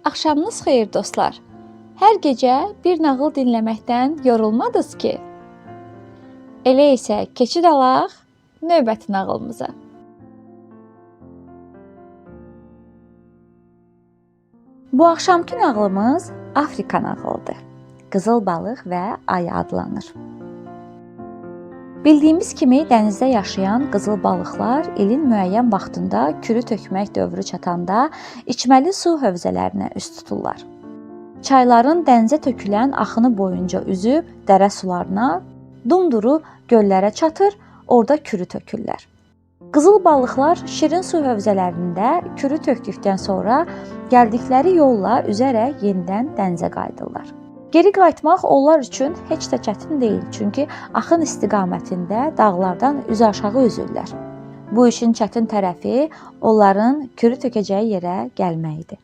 Axşamınız xeyir dostlar. Hər gecə bir nağıl dinləməkdən yorulmadınız ki? Elə isə keçid alaq növbəti nağılımıza. Bu axşamki nağılımız Afrika nağılıdır. Qızıl balıq və ayı adlanır. Bildiyimiz kimi dənizdə yaşayan qızıl balıqlar ilin müəyyən vaxtında kürü tökmək dövrü çatanda içməli su hövzələrinə üst tuturlar. Çayların dənizə tökülən axını boyunca üzüb dərə sularına, dumduru göllərə çatır, orada kürü tökürlər. Qızıl balıqlar şirin su hövzələrində kürü tökdükdən sonra gəldikləri yolla üzərək yenidən dənizə qayıdırlar. Geri qayıtmaq onlar üçün heç də çətin deyil, çünki axın istiqamətində dağlardan üzüaşağı üzürlər. Bu işin çətin tərəfi onların kürü tökəcəyi yerə gəlməyidir.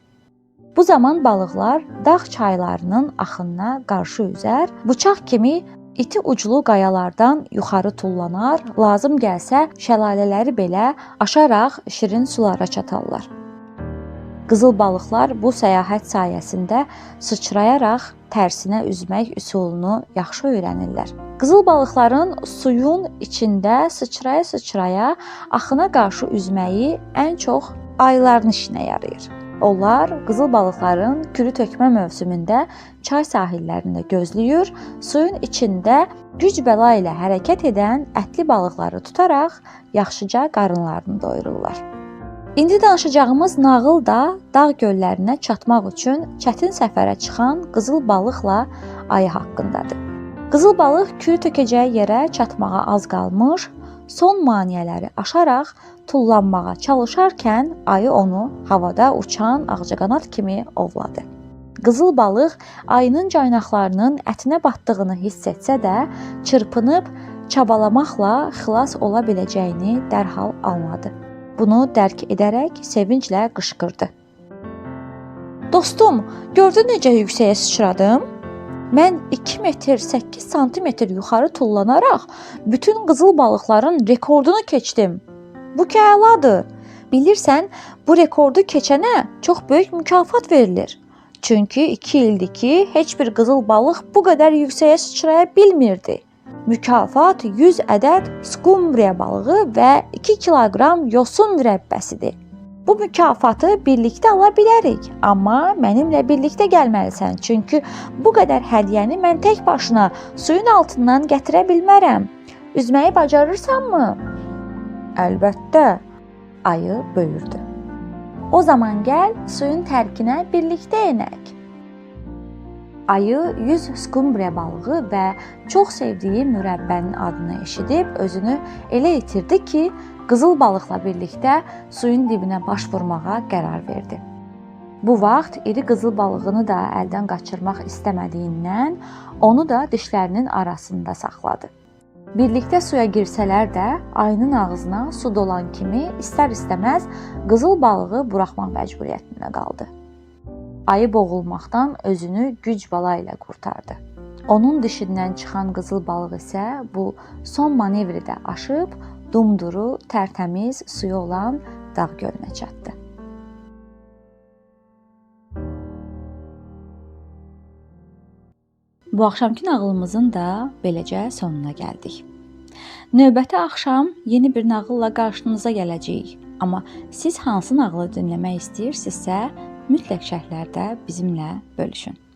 Bu zaman balıqlar dağ çaylarının axınına qarşı üzər, bıçaq kimi iti uclu qayalardan yuxarı tullanar, lazım gəlsə şəlalələri belə aşaraq şirin sulara çatarlar. Qızıl balıqlar bu səyahət sayəsində sıçrayaraq tərsinə üzmək üsulunu yaxşı öyrənirlər. Qızıl balıqların suyun içində sıçraya-sıçraya axına qarşı üzməyi ən çox ayıların işinə yarayır. Onlar qızıl balıqların kürü tökmə mövsümündə çay sahillərində gözləyir, suyun içində güc bəla ilə hərəkət edən ətli balıqları tutaraq yaxşıca qarınlarını doyururlar. İndi danışacağımız nağıl da dağ göllərinə çatmaq üçün çətin səfərə çıxan qızıl balıqla ayı haqqındadır. Qızıl balıq kürü tökəcəyi yerə çatmağa az qalmış, son maneələri aşaraq tullanmağa çalışarkən ayı onu havada uçan ağcaqanad kimi ovladı. Qızıl balıq ayının caynaqlarının ətinə batdığını hiss etsə də, çırpınıb çabalamaqla xilas ola biləcəyini dərhal anladı. Bunu dərk edərək sevinclə qışqırdı. Dostum, gördün necə yüksəyə sıçradım? Mən 2 metr 8 santimetr yuxarı tullanaraq bütün qızıl balıqların rekordunu keçdim. Bu ki əladır. Bilirsən, bu rekordu keçənə çox böyük mükafat verilir. Çünki 2 ildir ki, heç bir qızıl balıq bu qədər yüksəyə sıçraya bilmirdi. Mükafat 100 ədəd skumbriya balığı və 2 kiloqram yosun mürəbbəsidir. Bu mükafatı birlikdə ala bilərik, amma mənimlə birlikdə gəlməlisən, çünki bu qədər hədiyyəni mən tək başına suyun altından gətirə bilmərəm. Üzməyi bacarırsanmı? Əlbəttə, ayı buyurdu. O zaman gəl, suyun tərkinə birlikdə enək. Ayı 100 skumbriya balığı və çox sevdiyi mürəbbənin adını eşidib özünü elə itirdi ki, qızıl balıqla birlikdə suyun dibinə baş vurmağa qərar verdi. Bu vaxt iri qızıl balığını da əldən qaçırmaq istəmədiyindən onu da dişlərinin arasında saxladı. Birlikdə suya girsələr də ayının ağzına su dolan kimi istər-istəməz qızıl balığı buraxmaq məcburiyyətində qaldı. Ayı boğulmaqdan özünü güc bala ilə qurtardı. Onun dişindən çıxan qızıl balıq isə bu son manevri də aşıb dumduru, tərtəmiz suyu olan dağ gölünə çatdı. Bu axşamki nağılımızın da beləcə sonuna gəldik. Növbəti axşam yeni bir nağılla qarşınıza gələcəyik. Amma siz hansı nağılı dinləmək istəyirsinizsə, mütləq şərhlərdə bizimlə bölüşün.